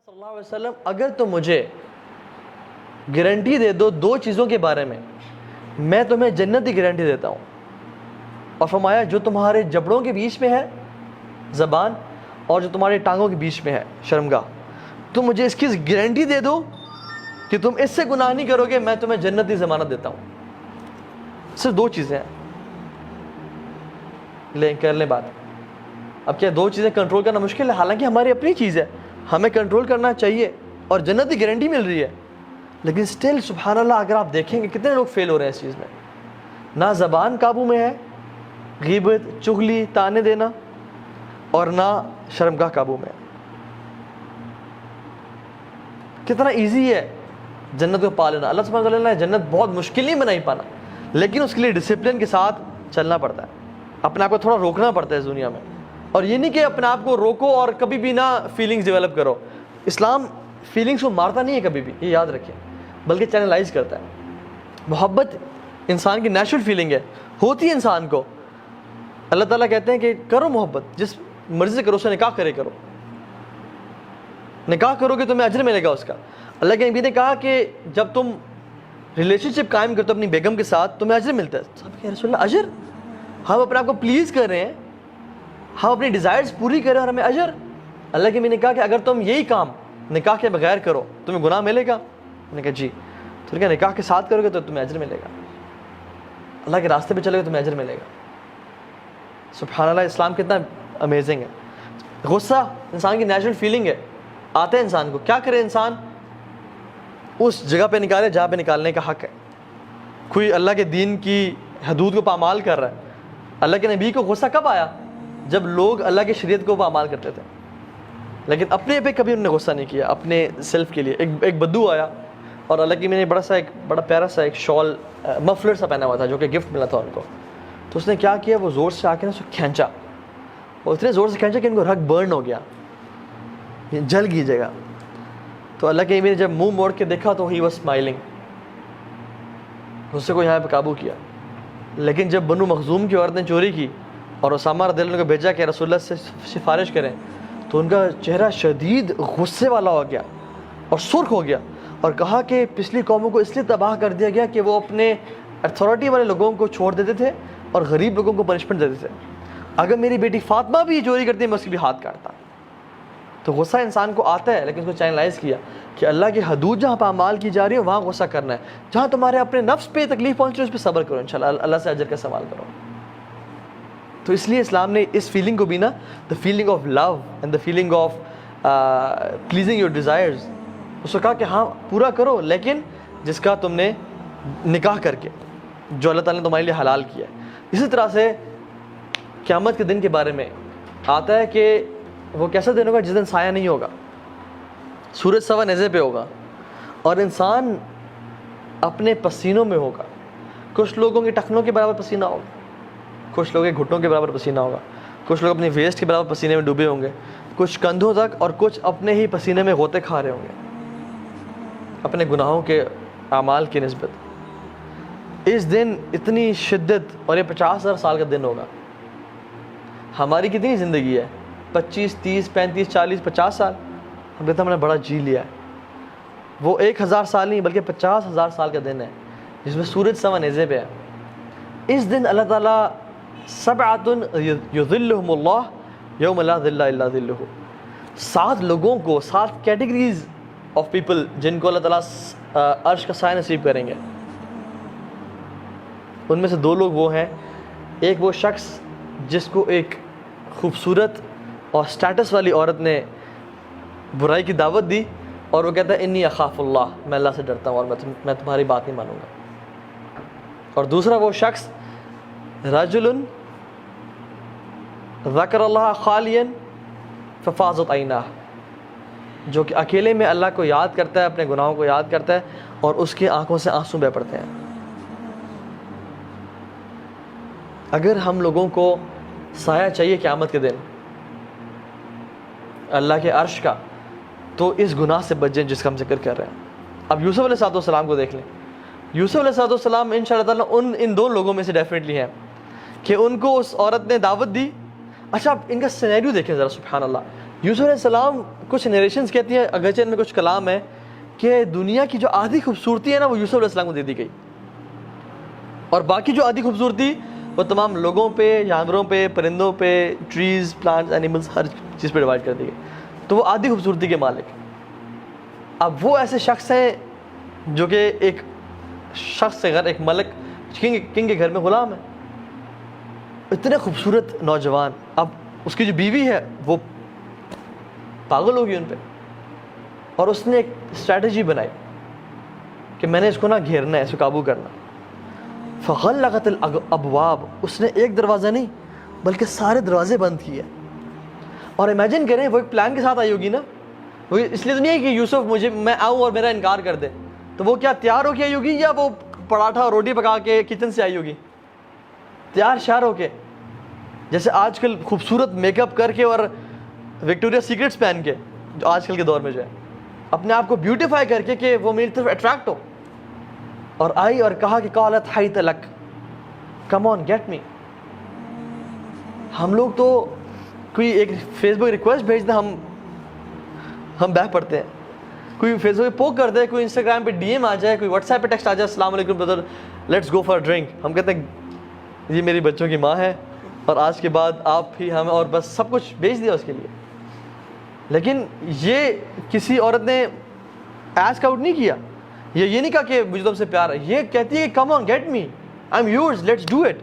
صلی اللہ علیہ وسلم اگر تم مجھے گارنٹی دے دو دو چیزوں کے بارے میں تمہیں جنت کی گارنٹی دیتا ہوں. اور فرمایا جو تمہارے جبڑوں کے بیچ میں ہے زبان اور جو تمہارے ٹانگوں کے بیچ میں ہے شرمگاہ, تم مجھے اس کی گارنٹی دے دو کہ تم اس سے گناہ نہیں کرو گے, میں تمہیں جنت کی ضمانت دیتا ہوں. صرف دو چیزیں ہیں, کر لیں بات. اب کیا دو چیزیں کنٹرول کرنا مشکل ہے؟ حالانکہ ہماری اپنی چیز ہے, ہمیں کنٹرول کرنا چاہیے اور جنت کی گارنٹی مل رہی ہے, لیکن سٹل سبحان اللہ اگر آپ دیکھیں گے کتنے لوگ فیل ہو رہے ہیں اس چیز میں. نہ زبان قابو میں ہے, غیبت, چغلی, تانے دینا, اور نہ شرمگاہ قابو میں. کتنا ایزی ہے جنت کو پا لینا. اللہ سبحانہ وتعالی نے جنت بہت مشکل نہیں بنائی پانا, لیکن اس کے لیے ڈسپلن کے ساتھ چلنا پڑتا ہے, اپنے آپ کو تھوڑا روکنا پڑتا ہے اس دنیا میں. اور یہ نہیں کہ اپنے آپ کو روکو اور کبھی بھی نہ فیلنگز ڈیولپ کرو. اسلام فیلنگز کو مارتا نہیں ہے کبھی بھی, یہ یاد رکھیں, بلکہ چینلائز کرتا ہے. محبت انسان کی نیچرل فیلنگ ہے, ہوتی ہے انسان کو. اللہ تعالیٰ کہتے ہیں کہ کرو محبت, جس مرضی سے کرو, اسے نکاح کرے کرو, نکاح کرو گے تمہیں اجر ملے گا اس کا. اللہ کے نبی نے کہا کہ جب تم ریلیشن شپ قائم کرتے ہو اپنی بیگم کے ساتھ تمہیں اجر ملتا ہے. صاحب کہ رسول اللہ اجر, ہم اپنے آپ کو پلیز کر رہے ہیں, ہم اپنی ڈیزائرز پوری کر رہے ہیں اور ہمیں اجر. اللہ کے نبی نے کہا کہ اگر تم یہی کام نکاح کے بغیر کرو تمہیں گناہ ملے گا؟ میں نے کہا جی. تو کہا نکاح کے ساتھ کرو گے تو تمہیں اجر ملے گا, اللہ کے راستے پہ چلے گے تمہیں اجر ملے گا. سبحان اللہ, اسلام کتنا امیزنگ ہے. غصہ انسان کی نیچرل فیلنگ ہے, آتا ہے انسان کو. کیا کرے انسان؟ اس جگہ پہ نکالے جہاں پہ نکالنے کا حق ہے. کوئی اللہ کے دین کی حدود کو پامال کر رہا ہے. اللہ کے نبی کو غصہ کب آیا؟ جب لوگ اللہ کی شریعت کو پامال کرتے تھے, لیکن اپنے پہ کبھی انہوں نے غصہ نہیں کیا, اپنے سیلف کے لیے. ایک بدو آیا اور اللہ کی میں نے بڑا پیارا سا ایک شال مفلر سا پہنا ہوا تھا جو کہ گفٹ ملا تھا ان کو. تو اس نے کیا کیا, وہ زور سے آ کے نا اس کو کھینچا, اور اتنے زور سے کھینچا کہ ان کو رگ برن ہو گیا, جل گئی جگہ. تو اللہ کے نبی نے جب منہ موڑ کے دیکھا تو ہی واز اسمائلنگ, غصے کو یہاں پہ قابو کیا. لیکن جب بنو مخزوم کی عورت نے چوری کی اور اسامہ رضی اللہ عنہ کو بھیجا کہ رسول اللہ سے سفارش کریں, تو ان کا چہرہ شدید غصے والا ہو گیا اور سرخ ہو گیا, اور کہا کہ پچھلی قوموں کو اس لیے تباہ کر دیا گیا کہ وہ اپنے اتھارٹی والے لوگوں کو چھوڑ دیتے تھے اور غریب لوگوں کو پنشمنٹ دیتے تھے. اگر میری بیٹی فاطمہ بھی چوری کرتی ہے میں اس کی بھی ہاتھ کاٹتا. تو غصہ انسان کو آتا ہے, لیکن اس کو چینلائز کیا کہ اللہ کی حدود جہاں پہ اعمال کی جا رہی ہے وہاں غصہ کرنا ہے. جہاں تمہارے اپنے نفس پہ تکلیف پہنچ رہی ہے اس پہ صبر کرو, انشاءاللہ اللہ سے اجر کا سوال کرو. تو اس لیے اسلام نے اس فیلنگ کو بھی نا, the feeling of love and the feeling of pleasing your desires, اس کو کہا کہ ہاں پورا کرو, لیکن جس کا تم نے نکاح کر کے, جو اللہ تعالیٰ نے تمہارے لیے حلال کیا ہے. اسی طرح سے قیامت کے دن کے بارے میں آتا ہے کہ وہ کیسا دن ہوگا جس دن سایہ نہیں ہوگا, سورج سوا نیزے پہ ہوگا اور انسان اپنے پسینوں میں ہوگا. کچھ لوگوں کے ٹخنوں کے برابر پسینہ ہوگا, کچھ لوگوں کے گھٹنوں کے برابر پسینہ ہوگا, کچھ لوگ اپنی ویسٹ کے برابر پسینے میں ڈوبے ہوں گے, کچھ کندھوں تک, اور کچھ اپنے ہی پسینے میں غوطے کھا رہے ہوں گے اپنے گناہوں کے اعمال کی نسبت. اس دن اتنی شدت, اور یہ 50,000 سال کا دن ہوگا. ہماری کتنی زندگی ہے؟ 25, 30, 35, 40, 50 سال. ہم کہتے ہیں ہم نے بڑا جی لیا ہے. وہ 1000 سال نہیں بلکہ 50,000 سال کا دن ہے جس میں سورج سوا نیزے پہ ہے. اس دن اللہ تعالیٰ سبعۃ یظلھم اللہ یوم لا ظل الا ظلہ, 7 لوگوں کو, 7 کیٹیگریز آف پیپل جن کو اللہ تعالیٰ عرش کا سایہ نصیب کریں گے. ان میں سے 2 لوگ وہ ہیں, ایک وہ شخص جس کو ایک خوبصورت اور سٹیٹس والی عورت نے برائی کی دعوت دی اور وہ کہتا ہے انی اخاف اللہ, میں اللہ سے ڈرتا ہوں اور میں تمہاری بات نہیں مانوں گا. اور دوسرا وہ شخص رجل ذکر اللہ خالیا ففاضت عیناہ, جو کہ اکیلے میں اللہ کو یاد کرتا ہے, اپنے گناہوں کو یاد کرتا ہے اور اس کی آنکھوں سے آنسو بہہ پڑتے ہیں. اگر ہم لوگوں کو سایہ چاہیے قیامت کے دن اللہ کے عرش کا, تو اس گناہ سے بچ جائیں جس کا ہم ذکر کر رہے ہیں. اب یوسف علیہ السلام کو دیکھ لیں. یوسف علیہ السلام ان شاء اللہ تعالیٰ ان 2 لوگوں میں سے ڈیفینیٹلی ہیں کہ ان کو اس عورت نے دعوت دی. اچھا آپ ان کا سینیریو دیکھیں ذرا, سبحان اللہ. یوسف علیہ السلام کچھ نریشنز کہتی ہیں، اگرچہ ان میں کچھ کلام ہے، کہ دنیا کی جو آدھی خوبصورتی ہے نا وہ یوسف علیہ السلام کو دے دی گئی، اور باقی جو آدھی خوبصورتی وہ تمام لوگوں پہ، جانوروں پہ، پرندوں پہ، ٹریز، پلانٹس، اینیملز، ہر چیز پہ ڈیوائڈ کر دی گئی. تو وہ آدھی خوبصورتی کے مالک. اب وہ ایسے شخص ہیں جو کہ ایک شخص سے گھر، ایک ملک کنگ کے گھر میں غلام ہے، اتنے خوبصورت نوجوان. اب اس کی جو بیوی ہے وہ پاگل ہوگی ان پہ، اور اس نے ایک اسٹریٹجی بنائی کہ میں نے اس کو نا گھیرنا ہے، اس کو قابو کرنا. فغلقت الابواب، اس نے ایک دروازہ نہیں بلکہ سارے دروازے بند کیے. اور امیجن کریں وہ ایک پلان کے ساتھ آئی ہوگی نا، وہ اس لیے تو نہیں ہے کہ یوسف میں آؤں اور میرا انکار کر دے. تو وہ کیا تیار ہو کے آئی ہوگی، یا وہ پراٹھا اور روٹی پکا کے کچن سے آئی ہوگی؟ تیار شیار ہو کے، جیسے آج کل خوبصورت میک اپ کر کے اور وکٹوریا سیکرٹس پہن کے، جو آج کل کے دور میں جو ہے اپنے آپ کو بیوٹیفائی کر کے کہ وہ میری طرف اٹریکٹ ہو. اور آئی اور کہا کہ قالت حیت لک، کم آن گیٹ می. ہم لوگ تو کوئی ایک فیس بک ریکویسٹ بھیج دیں ہم بہ پڑتے ہیں، کوئی فیس بک پہ پوک کر دے، کوئی انسٹاگرام پہ ڈی ایم آ جائے، کوئی واٹس ایپ پہ ٹیکسٹ آ جائے، السلام علیکم برادر لیٹس گو فار ڈرنک، ہم کہتے ہیں یہ میری بچوں کی ماں ہے اور آج کے بعد آپ ہی ہمیں، اور بس سب کچھ بیچ دیا اس کے لیے. لیکن یہ کسی عورت نے ایسک آؤٹ نہیں کیا، یہ نہیں کہا کہ مجھے تم سے پیار ہے، یہ کہتی ہے کہ come on get me, I am yours, let's do it,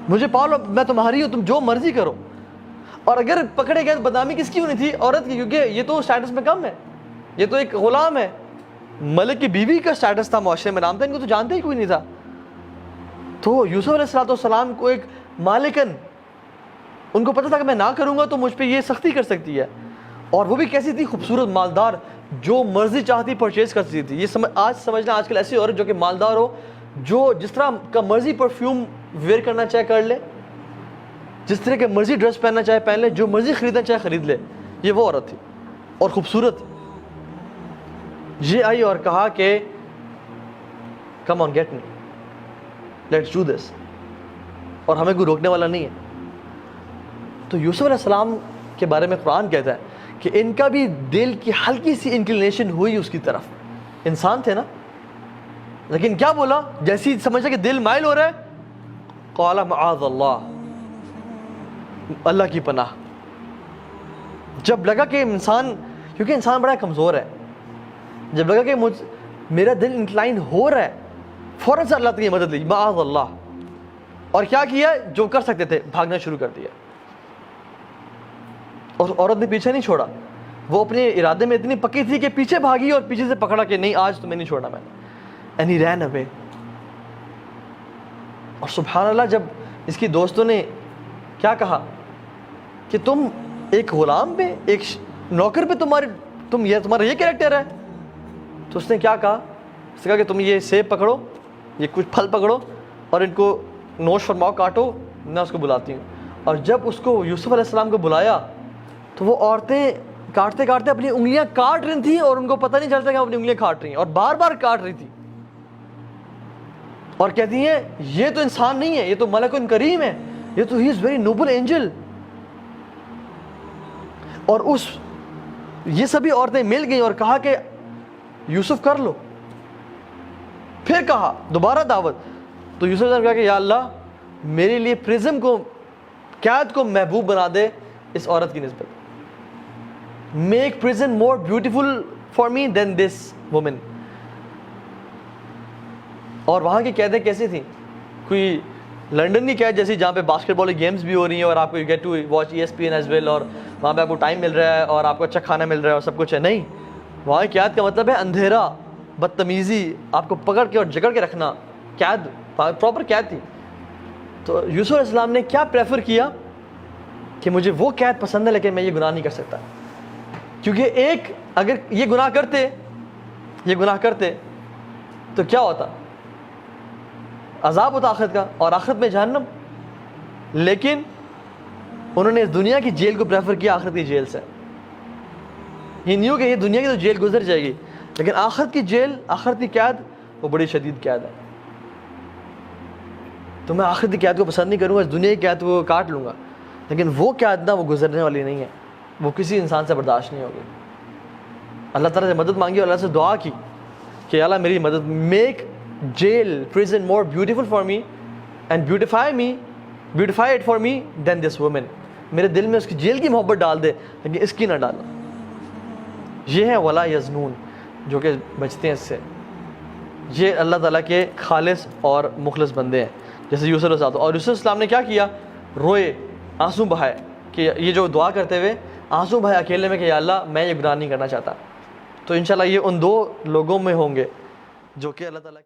مجھے پالو، میں تمہاری ہوں، تم جو مرضی کرو. اور اگر پکڑے گئے تو بدنامی کس کی ہونی تھی؟ عورت کی، کیونکہ یہ تو اسٹیٹس میں کم ہے، یہ تو ایک غلام ہے. ملک کی بیوی کا اسٹیٹس تھا معاشرے میں، نام تھا، ان کو تو جانتے ہی کوئی نہیں تھا. تو یوسف علیہ السلام کو ایک مالکن، ان کو پتہ تھا کہ میں نہ کروں گا تو مجھ پہ یہ سختی کر سکتی ہے. اور وہ بھی کیسی تھی؟ خوبصورت، مالدار، جو مرضی چاہتی پرچیز کر سکتی تھی. یہ آج سمجھنا آج کل ایسی عورت جو کہ مالدار ہو، جو جس طرح کا مرضی پرفیوم ویئر کرنا چاہے کر لے، جس طرح کے مرضی ڈریس پہننا چاہے پہن لے، جو مرضی خریدنا چاہے خرید لے. یہ وہ عورت تھی اور خوبصورت. یہ آئی اور کہا کہ come on get me, let's do this, اور ہمیں کوئی روکنے والا نہیں ہے. تو یوسف علیہ السلام کے بارے میں قرآن کہتا ہے کہ ان کا بھی دل کی ہلکی سی انکلینیشن ہوئی اس کی طرف. انسان تھے نا، لیکن کیا بولا؟ جیسی سمجھا کہ دل مائل ہو رہا ہے، قال معاذ اللہ، اللہ کی پناہ. جب لگا کہ انسان، کیونکہ انسان بڑا کمزور ہے، جب لگا کہ میرا دل انکلائن ہو رہا ہے، فوراً سے اللہ کی مدد لی، معاذ اللہ. اور کیا کیا؟ جو کر سکتے تھے بھاگنا شروع کر دیا. اور عورت نے پیچھے نہیں چھوڑا، وہ اپنے ارادے میں اتنی پکی تھی کہ پیچھے بھاگی اور پیچھے سے پکڑا کہ نہیں آج تمہیں نہیں چھوڑنا میں نے. اینڈ ہی رین اوے. اور سبحان اللہ، جب اس کی دوستوں نے کیا کہا کہ تم ایک غلام پہ، ایک نوکر پہ تمہارا یہ کریکٹر ہے، تو اس نے کیا کہا؟ اس نے کہا کہ تم یہ سیب پکڑو، یہ کچھ پھل پکڑو اور ان کو نوش فرماؤ، کاٹو، میں اس کو بلاتی ہوں. اور جب اس کو یوسف علیہ السلام کو بلایا تو وہ عورتیں کاٹتے کاٹتے اپنی انگلیاں کاٹ رہی تھیں اور ان کو پتہ نہیں چلتا کہ وہ اپنی انگلیاں کاٹ رہی ہیں، اور بار بار کاٹ رہی تھی. اور کہتی ہیں یہ تو انسان نہیں ہے، یہ تو ملک کریم ہے، یہ تو ہی از ویری نوبل اینجل. اور یہ سبھی عورتیں مل گئیں اور کہا کہ یوسف کر لو. پھر کہا دوبارہ دعوت. تو یوسف نے کہا کہ یا اللہ میرے لیے پرزم کو، قید کو محبوب بنا دے اس عورت کی نسبت. Make prison more beautiful for me then this woman. اور وہاں کی قیدیں کیسی تھیں؟ کوئی لنڈن کی قید جیسی جہاں پہ باسکٹ بال گیمز بھی ہو رہی ہیں اور آپ کو get to watch ESPN as well, اور وہاں پہ آپ کو ٹائم مل رہا ہے اور آپ کو اچھا کھانا مل رہا ہے اور سب کچھ ہے. نہیں، وہاں کی قید کا مطلب ہے اندھیرا، بدتمیزی، آپ کو پکڑ کے اور جکڑ کے رکھنا. قید، پراپر قید تھی. تو یوسف علیہ السلام نے کیا پریفر کیا کہ مجھے وہ قید پسند ہے لیکن میں یہ گناہ نہیں کر سکتا. کیونکہ اگر یہ گناہ کرتے تو کیا ہوتا؟ عذاب ہوتا آخرت کا، اور آخرت میں جہنم. لیکن انہوں نے اس دنیا کی جیل کو پریفر کیا آخرت کی جیل سے. یہ نیو کہ یہ دنیا کی تو جیل گزر جائے گی، لیکن آخرت کی جیل، آخرت کی قید وہ بڑی شدید قید ہے. تو میں آخرت کی قید کو پسند نہیں کروں گا، اس دنیا کی قید کو کاٹ لوں گا، لیکن وہ قید نہ وہ گزرنے والی نہیں ہے. وہ کسی انسان سے برداشت نہیں ہوگی. اللہ تعالیٰ سے مدد مانگی اور اللہ سے دعا کی کہ اللہ میری مدد, make jail prison more beautiful for me and beautify it for me then this woman. میرے دل میں اس کی جیل کی محبت ڈال دے لیکن اس کی نہ ڈالو. یہ ہے ولا یزنون, جو کہ بچتے ہیں اس سے. یہ اللہ تعالیٰ کے خالص اور مخلص بندے ہیں, جیسے یوسف علیہ السلام. اور یوسف علیہ السلام نے کیا کیا, روئے, آنسو بہائے, کہ یہ جو دعا کرتے ہوئے آنسو بہائے اکیلے میں کہ یا اللہ میں یہ گناہ نہیں کرنا چاہتا. تو انشاءاللہ یہ ان دو لوگوں میں ہوں گے جو کہ اللہ تعالیٰ